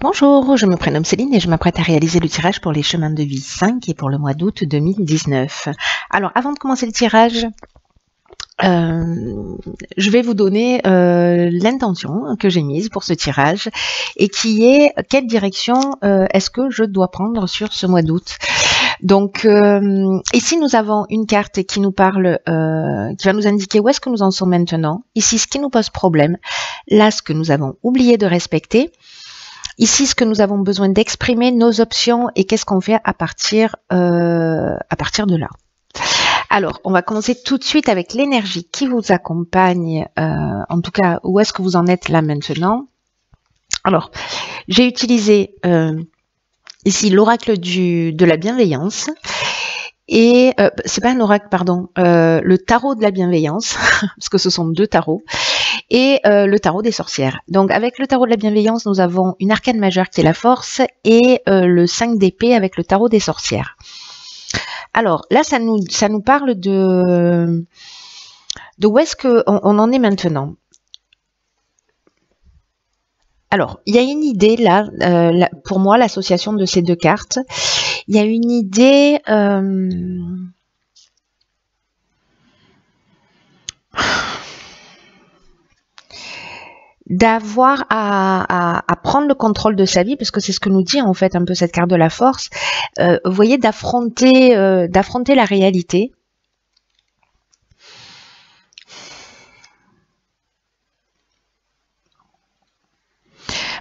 Bonjour, je me prénomme Céline et je m'apprête à réaliser le tirage pour les chemins de vie 5 et pour le mois d'août 2019. Alors, avant de commencer le tirage, je vais vous donner l'intention que j'ai mise pour ce tirage et qui est quelle direction est-ce que je dois prendre sur ce mois d'août. Donc ici nous avons une carte qui nous parle, qui va nous indiquer où est-ce que nous en sommes maintenant. Ici ce qui nous pose problème, là ce que nous avons oublié de respecter. Ici, ce que nous avons besoin d'exprimer, nos options et qu'est-ce qu'on fait à partir de là. Alors, on va commencer tout de suite avec l'énergie qui vous accompagne, en tout cas, où est-ce que vous en êtes là maintenant. Alors, j'ai utilisé ici l'oracle de la bienveillance. Et c'est pas un oracle, pardon, le tarot de la bienveillance, parce que ce sont deux tarots, et le tarot des sorcières. Donc avec le tarot de la bienveillance, nous avons une arcane majeure qui est la force, et le 5 d'épée avec le tarot des sorcières. Alors là, ça nous parle de où est-ce qu'on en est maintenant. Alors, il y a une idée là, pour moi, l'association de ces deux cartes. Il y a une idée d'avoir à prendre le contrôle de sa vie, parce que c'est ce que nous dit en fait un peu cette carte de la force. Vous voyez, d'affronter la réalité.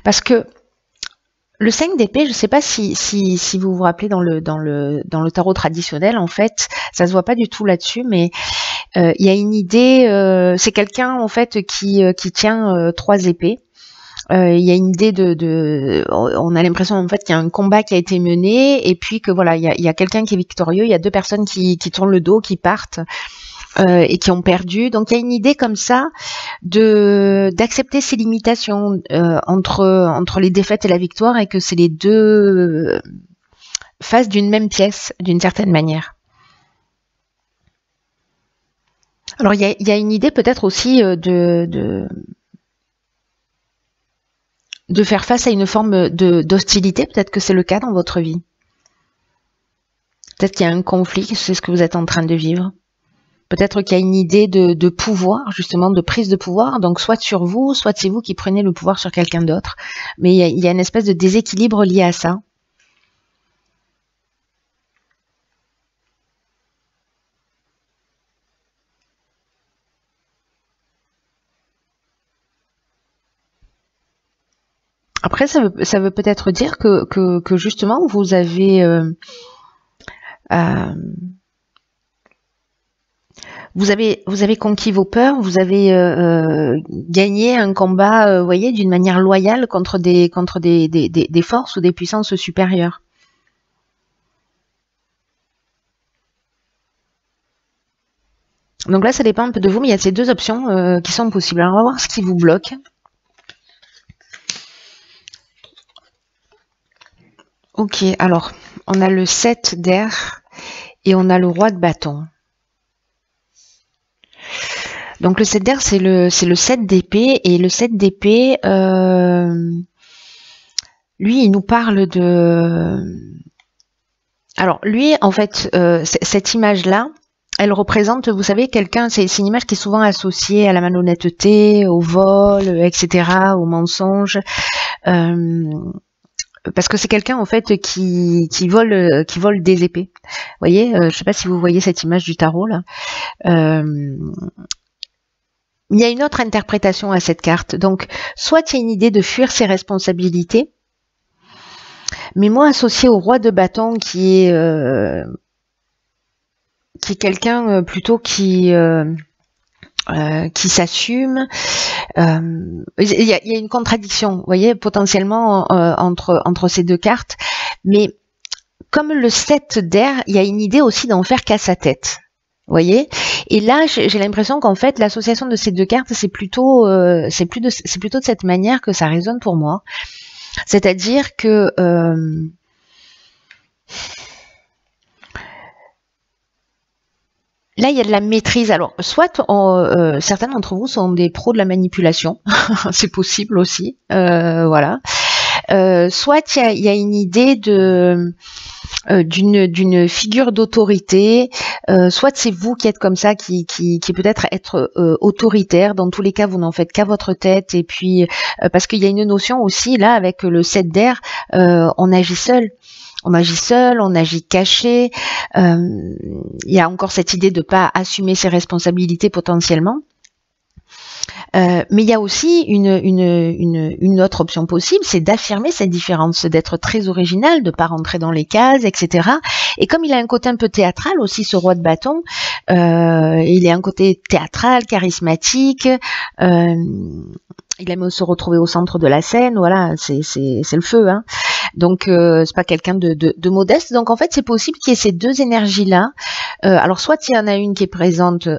Parce que le 5 d'épée, je ne sais pas si vous vous rappelez dans le tarot traditionnel, en fait, ça se voit pas du tout là-dessus, mais il y a une idée, c'est quelqu'un en fait qui tient 3 épées. Il y a une idée on a l'impression en fait qu'il y a un combat qui a été mené et puis que voilà, il y a quelqu'un qui est victorieux, il y a deux personnes qui tournent le dos, qui partent. Et qui ont perdu. Donc il y a une idée comme ça d'accepter ces limitations entre les défaites et la victoire et que c'est les deux faces d'une même pièce d'une certaine manière. Alors il y a une idée peut-être aussi de faire face à une forme d'hostilité. Peut-être que c'est le cas dans votre vie. Peut-être qu'il y a un conflit, c'est ce que vous êtes en train de vivre. Peut-être qu'il y a une idée de pouvoir, justement, de prise de pouvoir, donc soit sur vous, soit c'est vous qui prenez le pouvoir sur quelqu'un d'autre. Mais il y a une espèce de déséquilibre lié à ça. Après, ça veut peut-être dire que justement, vous avez... Vous avez conquis vos peurs, vous avez gagné un combat, voyez, d'une manière loyale contre des forces ou des puissances supérieures. Donc là, ça dépend un peu de vous, mais il y a ces deux options qui sont possibles. Alors, on va voir ce qui vous bloque. Ok, alors, on a le 7 d'air et on a le roi de bâton. Donc le 7 d'air, c'est le 7 d'épée, et le 7 d'épée, lui, il nous parle de... Alors lui, en fait, cette image-là, elle représente, vous savez, quelqu'un, c'est une image qui est souvent associée à la malhonnêteté, au vol, etc., au mensonge, parce que c'est quelqu'un en fait qui vole des épées. Vous voyez, je ne sais pas si vous voyez cette image du tarot là. Il y a une autre interprétation à cette carte. Donc, soit il y a une idée de fuir ses responsabilités, mais moi associé au roi de bâton qui est quelqu'un plutôt qui s'assume. Il y a une contradiction, vous voyez, potentiellement entre ces deux cartes. Mais comme le 7 d'air, il y a une idée aussi d'en faire qu'à sa tête. Vous voyez, et là j'ai l'impression qu'en fait l'association de ces deux cartes c'est plutôt de cette manière que ça résonne pour moi, c'est-à-dire que là il y a de la maîtrise. Alors soit certains d'entre vous sont des pros de la manipulation, c'est possible aussi, voilà. soit il y a une idée d'une figure d'autorité, soit c'est vous qui êtes comme ça, qui peut-être être autoritaire. Dans tous les cas, vous n'en faites qu'à votre tête. Et puis parce qu'il y a une notion aussi là avec le 7 d'air, on agit seul. On agit seul, on agit caché. Il y a encore cette idée de pas assumer ses responsabilités potentiellement. Mais il y a aussi une autre option possible, c'est d'affirmer cette différence, d'être très original, de pas rentrer dans les cases, etc. Et comme il a un côté un peu théâtral aussi, ce roi de bâton, il a un côté théâtral, charismatique. Il aime se retrouver au centre de la scène, voilà, c'est le feu, hein. Donc c'est pas quelqu'un de modeste. Donc en fait c'est possible qu'il y ait ces deux énergies-là. Alors soit il y en a une qui est présente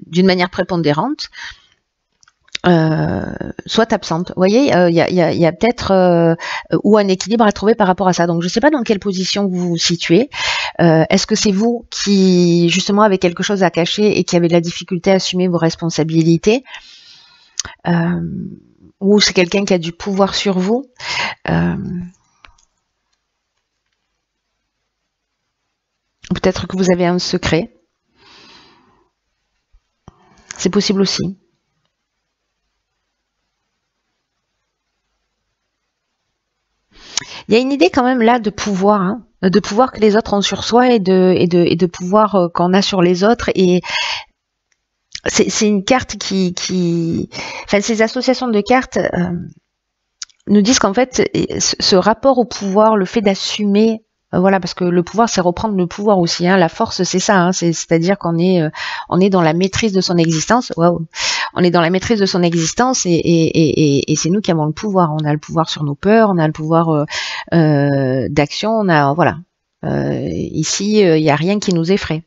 d'une manière prépondérante, soit absente. Vous voyez, il y a peut-être ou un équilibre à trouver par rapport à ça. Donc je ne sais pas dans quelle position vous vous situez. Est-ce que c'est vous qui justement avez quelque chose à cacher et qui avez de la difficulté à assumer vos responsabilités, ou c'est quelqu'un qui a du pouvoir sur vous? Peut-être que vous avez un secret. C'est possible aussi. Il y a une idée quand même là de pouvoir, hein, de pouvoir que les autres ont sur soi et de pouvoir qu'on a sur les autres. Et c'est une carte enfin ces associations de cartes nous disent qu'en fait ce rapport au pouvoir, le fait d'assumer, voilà, parce que le pouvoir c'est reprendre le pouvoir aussi, hein, la force c'est ça, hein, c'est-à-dire qu'on est dans la maîtrise de son existence. Waouh, on est dans la maîtrise de son existence et c'est nous qui avons le pouvoir. On a le pouvoir sur nos peurs, on a le pouvoir d'action, on a, voilà. Ici il n'y a rien qui nous effraie.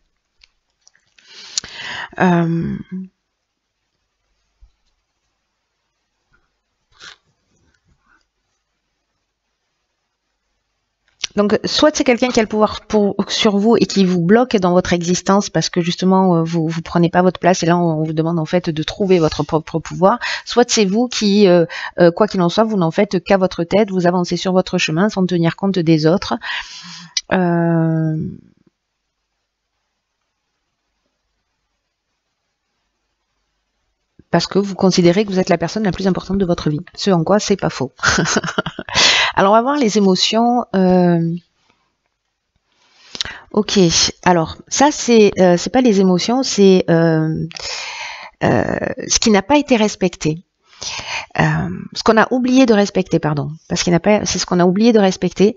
Donc, soit c'est quelqu'un qui a le pouvoir sur vous et qui vous bloque dans votre existence parce que justement vous prenez pas votre place et là on vous demande en fait de trouver votre propre pouvoir. Soit c'est vous qui, quoi qu'il en soit, vous n'en faites qu'à votre tête, vous avancez sur votre chemin sans tenir compte des autres. Parce que vous considérez que vous êtes la personne la plus importante de votre vie. Ce en quoi c'est pas faux. Alors on va voir les émotions. Ok, alors ça c'est pas les émotions, c'est ce qui n'a pas été respecté. Ce qu'on a oublié de respecter, pardon, parce qu'il n'a pas, c'est ce qu'on a oublié de respecter.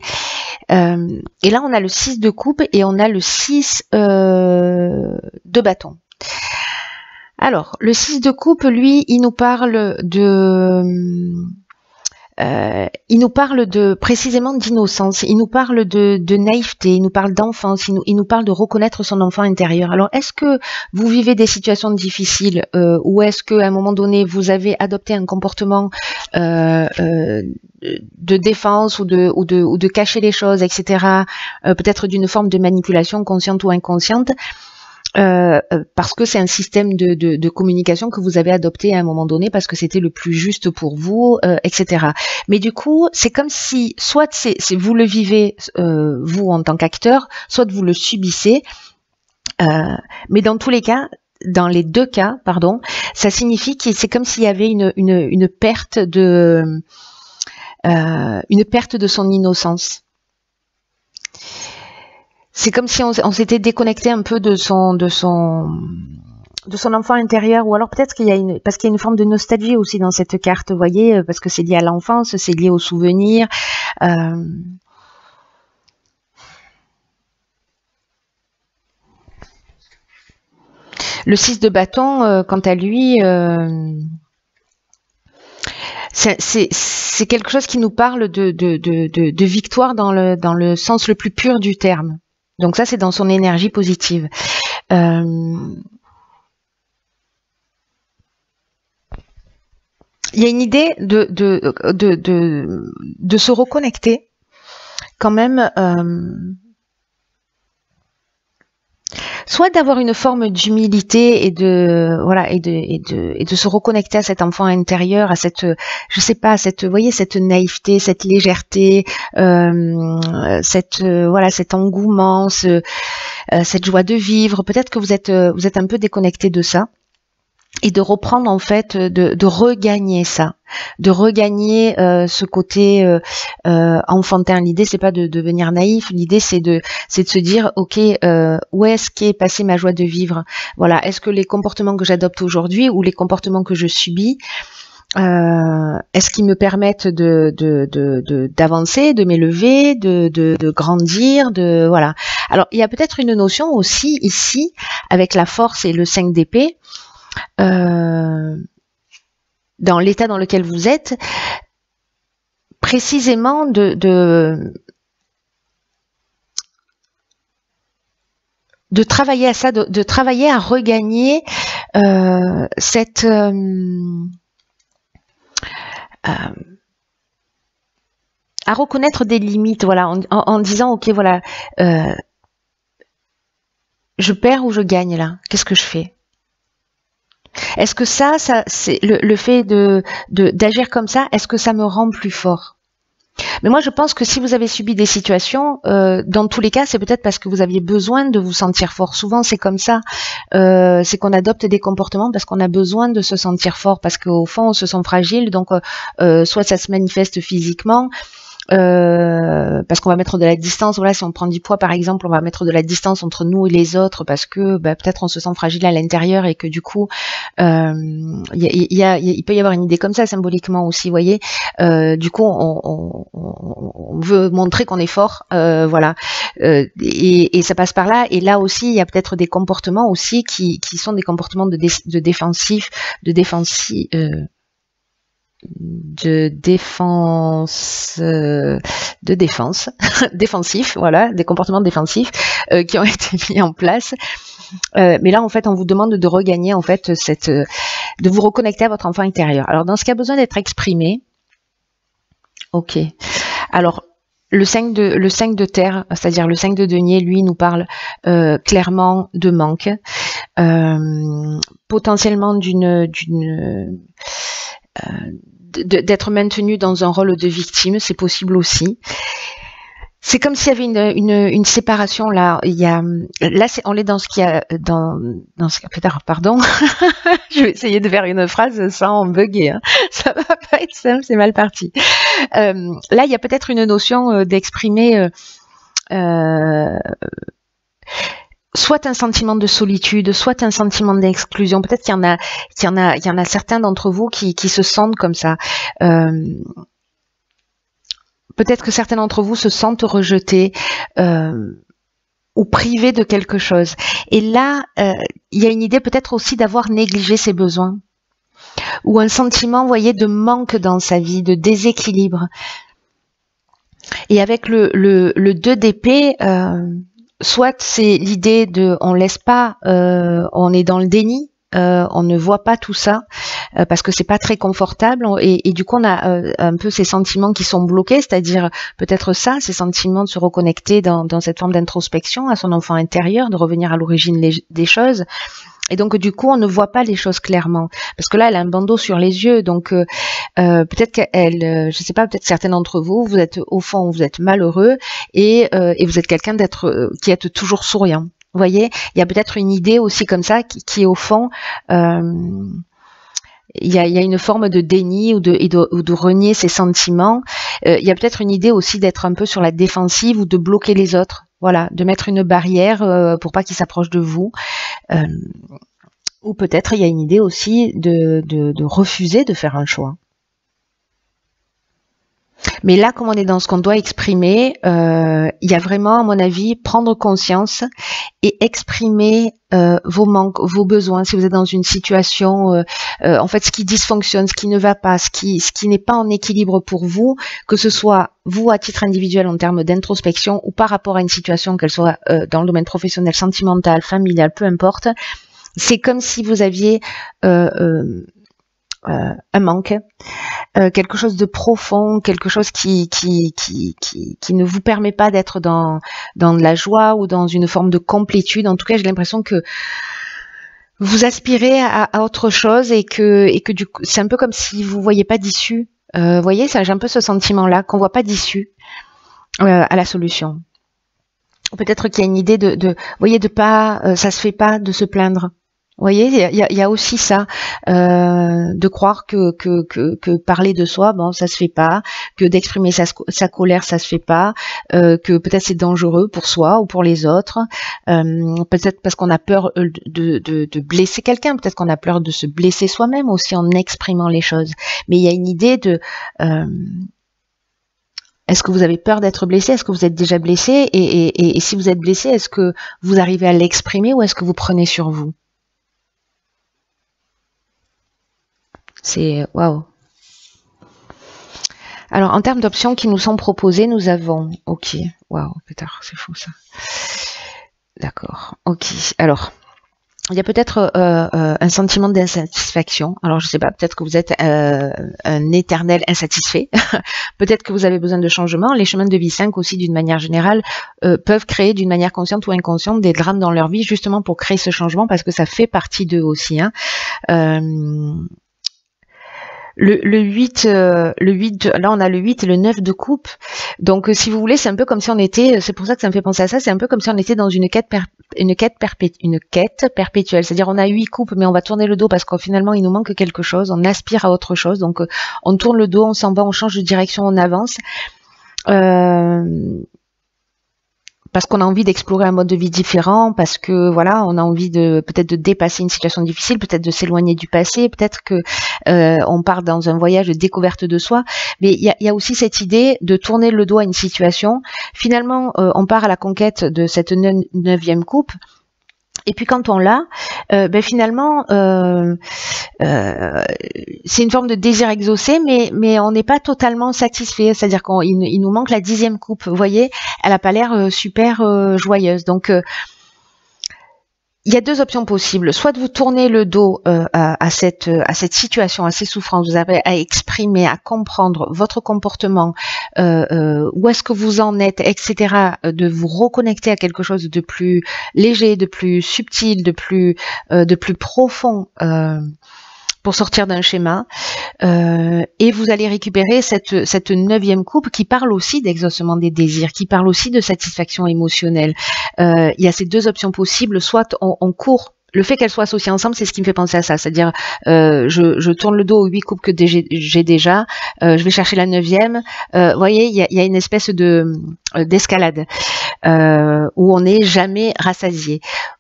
Et là on a le 6 de coupe et on a le 6 de bâton. Alors, le 6 de coupe, lui, il nous parle précisément d'innocence, il nous parle de naïveté, il nous parle d'enfance, il nous parle de reconnaître son enfant intérieur. Alors, est-ce que vous vivez des situations difficiles ou est-ce qu'à un moment donné, vous avez adopté un comportement de défense ou de cacher les choses, etc., peut-être d'une forme de manipulation consciente ou inconsciente, parce que c'est un système de communication que vous avez adopté à un moment donné parce que c'était le plus juste pour vous, etc. Mais du coup, c'est comme si soit c'est vous le vivez vous en tant qu'acteur, soit vous le subissez. Mais dans tous les cas, dans les deux cas, pardon, ça signifie que c'est comme s'il y avait une perte de son innocence. C'est comme si on s'était déconnecté un peu de son enfant intérieur, ou alors peut-être parce qu'il y a une forme de nostalgie aussi dans cette carte, vous voyez, parce que c'est lié à l'enfance, c'est lié aux souvenirs. Le 6 de bâton, quant à lui, c'est quelque chose qui nous parle de victoire dans le sens le plus pur du terme. Donc ça, c'est dans son énergie positive. Il y a une idée de se reconnecter quand même. soit d'avoir une forme d'humilité et de voilà et de se reconnecter à cet enfant intérieur, à cette, je sais pas, cette, vous voyez, cette naïveté, cette légèreté, voilà, cet engouement, cette joie de vivre. Peut-être que vous êtes un peu déconnecté de ça. Et de reprendre en fait, de regagner ça, de regagner ce côté enfantin. L'idée c'est pas de devenir naïf, l'idée c'est de se dire ok, où est-ce qu'est passée ma joie de vivre. Voilà, est-ce que les comportements que j'adopte aujourd'hui ou les comportements que je subis, est-ce qu'ils me permettent d'avancer, de m'élever, de grandir, voilà. Alors il y a peut-être une notion aussi ici avec la force et le 5 d'épée. Dans l'état dans lequel vous êtes, précisément de travailler à ça, de travailler à regagner cette à reconnaître des limites, voilà, en disant ok, voilà, je perds ou je gagne là, qu'est-ce que je fais? Est-ce que ça c'est le fait d'agir comme ça, est-ce que ça me rend plus fort? Mais moi je pense que si vous avez subi des situations, dans tous les cas c'est peut-être parce que vous aviez besoin de vous sentir fort. Souvent c'est comme ça, c'est qu'on adopte des comportements parce qu'on a besoin de se sentir fort, parce qu'au fond on se sent fragile, donc soit ça se manifeste physiquement, parce qu'on va mettre de la distance. Voilà, si on prend du poids par exemple, on va mettre de la distance entre nous et les autres parce que peut-être on se sent fragile à l'intérieur et que du coup il peut y avoir une idée comme ça symboliquement aussi, vous voyez, du coup on veut montrer qu'on est fort, voilà, et ça passe par là. Et là aussi il y a peut-être des comportements aussi qui sont des comportements de défense, défensifs, voilà, des comportements défensifs qui ont été mis en place. Mais là, en fait, on vous demande de regagner, en fait, de vous reconnecter à votre enfant intérieur. Alors, dans ce qui a besoin d'être exprimé, ok. Alors, le 5 de terre, c'est-à-dire le 5 de denier, lui, nous parle clairement de manque, potentiellement d'être maintenu dans un rôle de victime, c'est possible aussi. C'est comme s'il y avait une séparation là. On est dans ce qu'il y a dans ce pardon. Je vais essayer de faire une phrase sans bugger. Hein. Ça va pas être simple, c'est mal parti. Là, il y a peut-être une notion d'exprimer. Soit un sentiment de solitude, soit un sentiment d'exclusion. Peut-être qu'il y en a certains d'entre vous qui se sentent comme ça. Peut-être que certains d'entre vous se sentent rejetés ou privés de quelque chose. Et là, il y a une idée peut-être aussi d'avoir négligé ses besoins. Ou un sentiment, vous voyez, de manque dans sa vie, de déséquilibre. Et avec le 2 d'épée, soit c'est l'idée de on laisse pas, on est dans le déni, on ne voit pas tout ça parce que c'est pas très confortable et du coup on a un peu ces sentiments qui sont bloqués, c'est-à-dire peut-être ça, ces sentiments de se reconnecter dans cette forme d'introspection à son enfant intérieur, de revenir à l'origine des choses. Et donc du coup on ne voit pas les choses clairement parce que là elle a un bandeau sur les yeux, donc peut-être qu'elle, je sais pas, peut-être certains d'entre vous, vous êtes au fond, vous êtes malheureux et vous êtes quelqu'un qui est toujours souriant. Vous voyez, il y a peut-être une idée aussi comme ça qui est au fond, il y a une forme de déni ou de renier ses sentiments. Il y a peut-être une idée aussi d'être un peu sur la défensive ou de bloquer les autres. Voilà, de mettre une barrière pour pas qu'ils s'approchent de vous. Ou peut-être il y a une idée aussi de refuser de faire un choix. Mais là, comme on est dans ce qu'on doit exprimer, il y a vraiment, à mon avis, prendre conscience et exprimer vos manques, vos besoins. Si vous êtes dans une situation, en fait, ce qui dysfonctionne, ce qui ne va pas, ce qui n'est pas en équilibre pour vous, que ce soit vous à titre individuel en termes d'introspection ou par rapport à une situation, qu'elle soit dans le domaine professionnel, sentimental, familial, peu importe, c'est comme si vous aviez un manque. quelque chose de profond, quelque chose qui ne vous permet pas d'être dans de la joie ou dans une forme de complétude. En tout cas, j'ai l'impression que vous aspirez à autre chose et que du coup, c'est un peu comme si vous voyez pas d'issue. Vous voyez, ça, j'ai un peu ce sentiment-là, qu'on voit pas d'issue à la solution. Peut-être qu'il y a une idée vous voyez, de pas, ça se fait pas de se plaindre. Vous voyez, il y a aussi ça, de croire que parler de soi, bon, ça se fait pas, que d'exprimer sa colère, ça se fait pas, que peut-être c'est dangereux pour soi ou pour les autres, peut-être parce qu'on a peur de blesser quelqu'un, peut-être qu'on a peur de se blesser soi-même aussi en exprimant les choses. Mais il y a une idée de est-ce que vous avez peur d'être blessé? Est-ce que vous êtes déjà blessé? Et si vous êtes blessé, est-ce que vous arrivez à l'exprimer ou est-ce que vous prenez sur vous? C'est waouh. Alors, en termes d'options qui nous sont proposées, nous avons... Ok, waouh, pétard, c'est fou ça. D'accord, ok. Alors, il y a peut-être un sentiment d'insatisfaction. Alors, je sais pas, peut-être que vous êtes un éternel insatisfait. Peut-être que vous avez besoin de changement. Les chemins de vie 5 aussi, d'une manière générale, peuvent créer d'une manière consciente ou inconsciente des drames dans leur vie, justement pour créer ce changement, parce que ça fait partie d'eux aussi. Hein. Le 8, là on a le 8 et le 9 de coupe. Donc si vous voulez, c'est un peu comme si on était, c'est pour ça que ça me fait penser à ça, c'est un peu comme si on était dans une quête perpétuelle. C'est-à-dire on a 8 coupes, mais on va tourner le dos parce que finalement il nous manque quelque chose, on aspire à autre chose. Donc on tourne le dos, on s'en va, on change de direction, on avance. Parce qu'on a envie d'explorer un mode de vie différent, parce que voilà, on a envie de peut-être de dépasser une situation difficile, peut-être de s'éloigner du passé, peut-être que on part dans un voyage de découverte de soi. Mais il y a aussi cette idée de tourner le dos à une situation. Finalement, on part à la conquête de cette 9e coupe. Et puis quand on l'a, finalement, c'est une forme de désir exaucé, mais on n'est pas totalement satisfait. C'est-à-dire qu'il nous manque la 10e coupe. Vous voyez, elle n'a pas l'air super joyeuse. Donc, il y a deux options possibles. Soit de vous tourner le dos à cette situation, à ces souffrances. Vous avez à exprimer, à comprendre votre comportement, où est-ce que vous en êtes, etc. De vous reconnecter à quelque chose de plus léger, de plus subtil, de plus profond. Pour sortir d'un schéma, et vous allez récupérer cette 9e coupe qui parle aussi d'exaucement des désirs, qui parle aussi de satisfaction émotionnelle. Il y a ces deux options possibles, soit on court. Le fait qu'elles soient associées ensemble, c'est ce qui me fait penser à ça. C'est-à-dire, je tourne le dos aux 8 coupes que j'ai déjà, je vais chercher la 9e. Vous voyez, il y a une espèce d'escalade où on n'est jamais rassasié.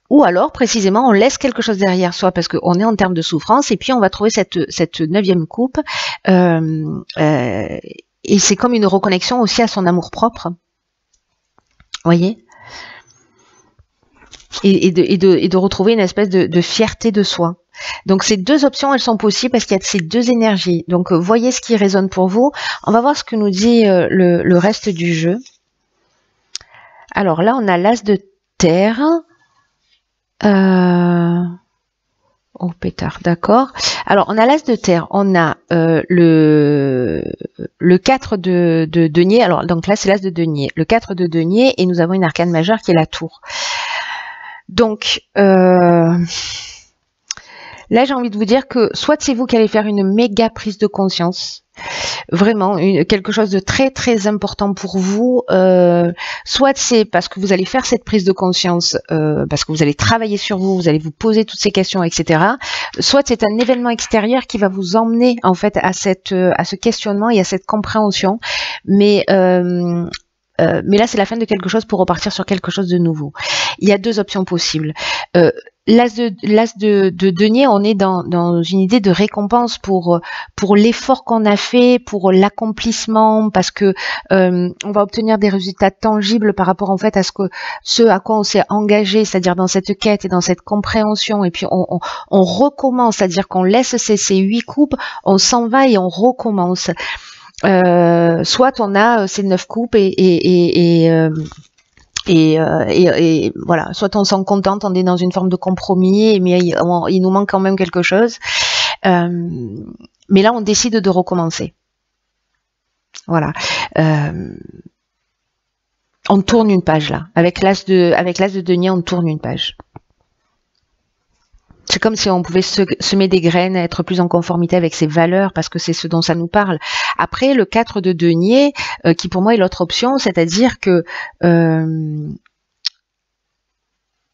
Ou alors, précisément, on laisse quelque chose derrière soi parce qu'on est en termes de souffrance et puis on va trouver cette 9e coupe. Et c'est comme une reconnexion aussi à son amour-propre. Vous voyez ? Et de retrouver une espèce de fierté de soi. Donc ces deux options, elles sont possibles parce qu'il y a ces deux énergies. Donc voyez ce qui résonne pour vous. On va voir ce que nous dit le reste du jeu. Alors là, on a l'as de terre. Oh pétard, d'accord. Alors on a l'as de terre, on a le 4 de denier. Alors donc là c'est l'as de denier, le 4 de denier et nous avons une arcane majeure qui est la tour. Donc là j'ai envie de vous dire que soit c'est vous qui allez faire une méga prise de conscience, vraiment quelque chose de très très important pour vous, soit c'est parce que vous allez faire cette prise de conscience, parce que vous allez travailler sur vous, vous allez vous poser toutes ces questions, etc. Soit c'est un événement extérieur qui va vous emmener en fait à ce questionnement et à cette compréhension, mais là c'est la fin de quelque chose pour repartir sur quelque chose de nouveau. Il y a deux options possibles. L'as de denier, on est dans une idée de récompense pour l'effort qu'on a fait, pour l'accomplissement, parce que on va obtenir des résultats tangibles par rapport en fait à ce à quoi on s'est engagé, c'est-à-dire dans cette quête et dans cette compréhension, et puis on recommence, c'est-à-dire qu'on laisse ces 8 coupes, on s'en va et on recommence. Soit on a ces 9 coupes et voilà, soit on s'en contente, on est dans une forme de compromis, mais il nous manque quand même quelque chose. Mais là, on décide de recommencer. Voilà. On tourne une page là. Avec l'as de denier, on tourne une page. C'est comme si on pouvait semer des graines, être plus en conformité avec ses valeurs, parce que c'est ce dont ça nous parle. Après, le 4 de denier, qui pour moi est l'autre option, c'est-à-dire que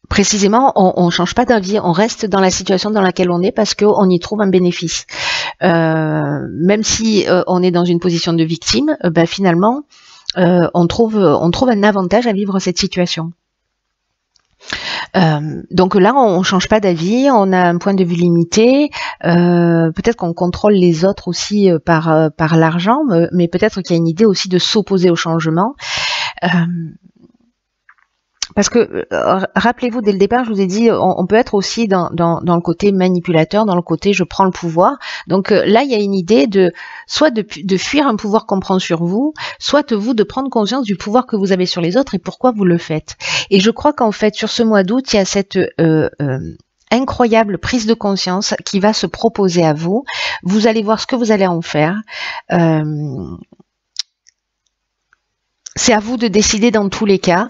précisément, on ne change pas d'avis, on reste dans la situation dans laquelle on est parce qu'on y trouve un bénéfice. Même si on est dans une position de victime, finalement, on trouve un avantage à vivre cette situation. Donc là, on change pas d'avis, on a un point de vue limité. Peut-être qu'on contrôle les autres aussi par l'argent, mais peut-être qu'il y a une idée aussi de s'opposer au changement. Parce que, rappelez-vous, dès le départ, je vous ai dit, on peut être aussi dans le côté manipulateur, dans le côté je prends le pouvoir. Donc là, il y a une idée de soit de fuir un pouvoir qu'on prend sur vous, soit vous de prendre conscience du pouvoir que vous avez sur les autres et pourquoi vous le faites. Et je crois qu'en fait, sur ce mois d'août, il y a cette incroyable prise de conscience qui va se proposer à vous. Vous allez voir ce que vous allez en faire. C'est à vous de décider dans tous les cas.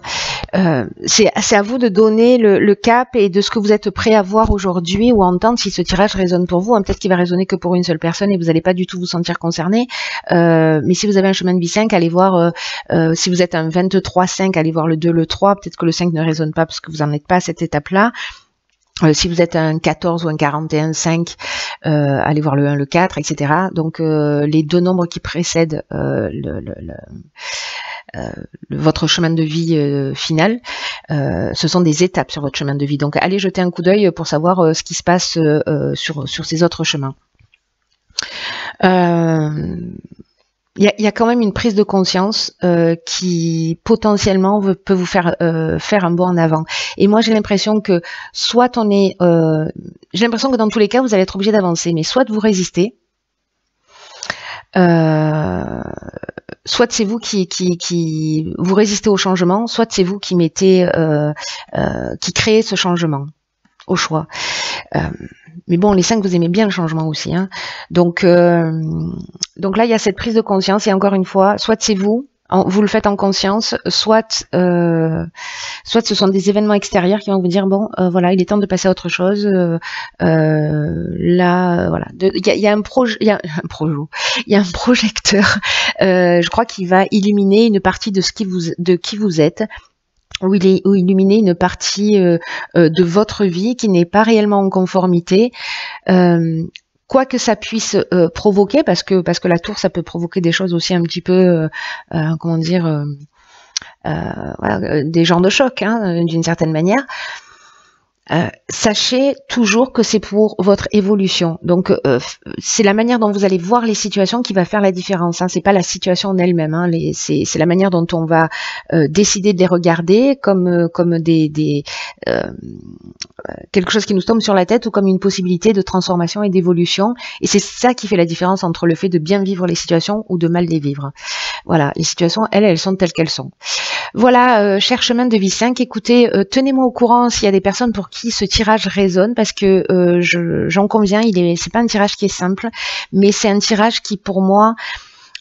C'est à vous de donner le cap et de ce que vous êtes prêt à voir aujourd'hui ou à entendre si ce tirage résonne pour vous. Peut-être qu'il va résonner que pour une seule personne et vous n'allez pas du tout vous sentir concerné. Mais si vous avez un chemin de vie 5, allez voir, si vous êtes un 23-5, allez voir le 2, le 3. Peut-être que le 5 ne résonne pas parce que vous n'en êtes pas à cette étape-là. Si vous êtes un 14 ou un 41-5, allez voir le 1, le 4, etc. Donc les deux nombres qui précèdent votre chemin de vie final, ce sont des étapes sur votre chemin de vie. Donc allez jeter un coup d'œil pour savoir ce qui se passe sur ces autres chemins. Il y a quand même une prise de conscience qui potentiellement peut vous faire faire un bond en avant. Et moi j'ai l'impression que soit j'ai l'impression que dans tous les cas vous allez être obligé d'avancer, mais soit vous résistez, soit c'est vous qui vous résistez au changement, soit c'est vous qui mettez qui créez ce changement au choix. Mais bon, les 5, vous aimez bien le changement aussi, hein. Donc là, il y a cette prise de conscience, et encore une fois, soit c'est vous le faites en conscience, soit ce sont des événements extérieurs qui vont vous dire, bon, voilà, il est temps de passer à autre chose. Là, voilà, il y a un projecteur, je crois qu'il va illuminer une partie de qui vous êtes, ou illuminer une partie de votre vie qui n'est pas réellement en conformité, quoi que ça puisse provoquer, parce que la tour, ça peut provoquer des choses aussi un petit peu, comment dire, voilà, des genres de choc, hein, d'une certaine manière. Sachez toujours que c'est pour votre évolution. Donc c'est la manière dont vous allez voir les situations qui va faire la différence, hein. C'est pas la situation en elle-même, hein. C'est la manière dont on va décider de les regarder comme quelque chose qui nous tombe sur la tête ou comme une possibilité de transformation et d'évolution. Et c'est ça qui fait la différence entre le fait de bien vivre les situations ou de mal les vivre. Voilà, les situations, elles sont telles qu'elles sont. Voilà, cher chemin de vie 5, écoutez, tenez-moi au courant s'il y a des personnes pour qui ce tirage résonne, parce que j'en conviens, c'est pas un tirage qui est simple, mais c'est un tirage qui, pour moi,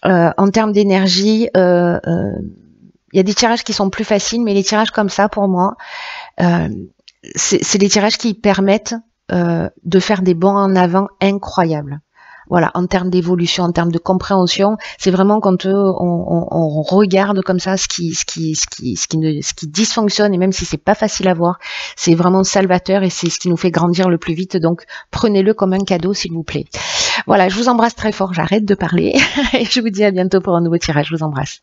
en termes d'énergie, il y a des tirages qui sont plus faciles, mais les tirages comme ça, pour moi, c'est des tirages qui permettent de faire des bonds en avant incroyables. Voilà, en termes d'évolution, en termes de compréhension, c'est vraiment quand on regarde comme ça ce qui dysfonctionne, et même si c'est pas facile à voir, c'est vraiment salvateur et c'est ce qui nous fait grandir le plus vite. Donc prenez-le comme un cadeau, s'il vous plaît. Voilà, je vous embrasse très fort, j'arrête de parler et je vous dis à bientôt pour un nouveau tirage. Je vous embrasse.